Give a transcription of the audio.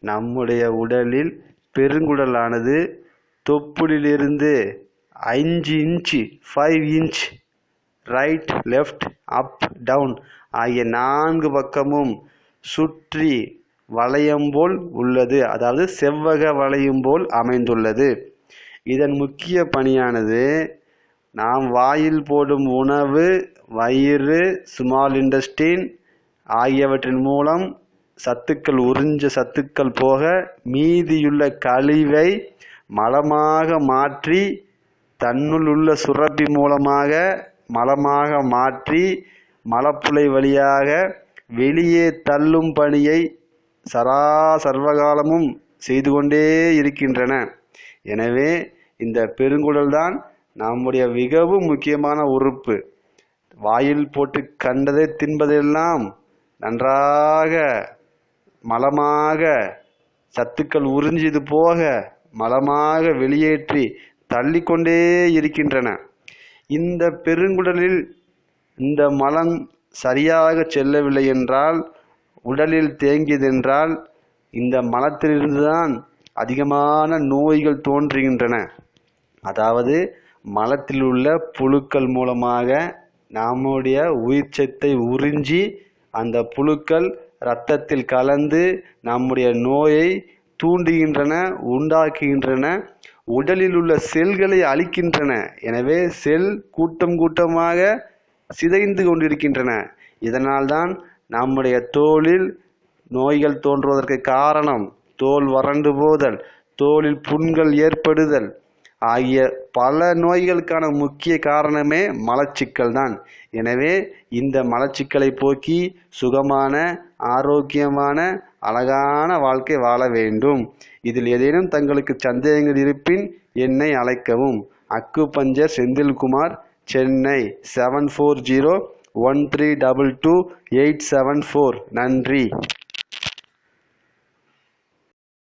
நம்முடைய உடலில் பெருங்குடலானது தொப்புளிலிருந்து 5 inch 5 inch right left up down ஆகிய 4 பக்கமும் சுற்றி வளையம் போல் உள்ளது. அதாவது செவ்வக வளையம் போல் அமைந்துள்ளது. இதன் முக்கிய பணியானது நாம் வாயில் போடும் உணவு, வயிறு, ஸ்மால் இன்டெஸ்டைன் ஆகியவற்றின் மூலம் உறிஞ்ச சத்துக்கள் போக மீதியுள்ள கழிவை மலமாக மாற்றி தன்னுள் உள்ள சுரப்பி மூலமாக மலமாக மாற்றி மலப்புழை வழியாக வெளியே தள்ளும் பணியை சர்வகாலமும் செய்து கொண்டே இருக்கின்றன. எனவே இந்த பெருங்குடல் தான் நம்முடைய மிகவும் முக்கியமான உறுப்பு. வாயில் போட்டு கண்டதை தின்பதெல்லாம் நன்றாக மலமாக சத்துக்கள் உறிஞ்சது போக மலமாக வெளியேற்றி தள்ளிக்கொண்டே இருக்கின்றன. இந்த பெருங்குடலில் இந்த மலம் சரியாக செல்லவில்லை என்றால், உடலில் தேங்கியதென்றால் இந்த மலத்திலிருந்துதான் அதிகமான நோய்கள் தோன்றுகின்றன. அதாவது மலத்தில் உள்ள புழுக்கள் மூலமாக நம்முடைய உயிர்ச்சத்தை உறிஞ்சி அந்த புழுக்கள் இரத்தத்தில் கலந்து நம்முடைய நோயை தூண்டுகின்றன, உண்டாக்குகின்றன, உடலில் உள்ள செல்களை அழிக்கின்றன. எனவே செல் கூட்டம் கூட்டமாக சிதைந்து கொண்டிருக்கின்றன. இதனால்தான் நம்முடைய தோலில் நோய்கள் தோன்றுவதற்கு காரணம் தோல் வறண்டு போதல், தோலில் புண்கள் ஏற்படுதல் ஆகிய பல நோய்களுக்கான முக்கிய காரணமே மலச்சிக்கல் தான். எனவே இந்த மலச்சிக்கலை போக்கி சுகமான, ஆரோக்கியமான, அழகான வாழ்க்கை வாழ வேண்டும். இதில் ஏதேனும் தங்களுக்கு சந்தேகங்கள் இருப்பின் என்னை அழைக்கவும். அக்குபஞ்சர் செந்தில்குமார், சென்னை 7401322874. நன்றி.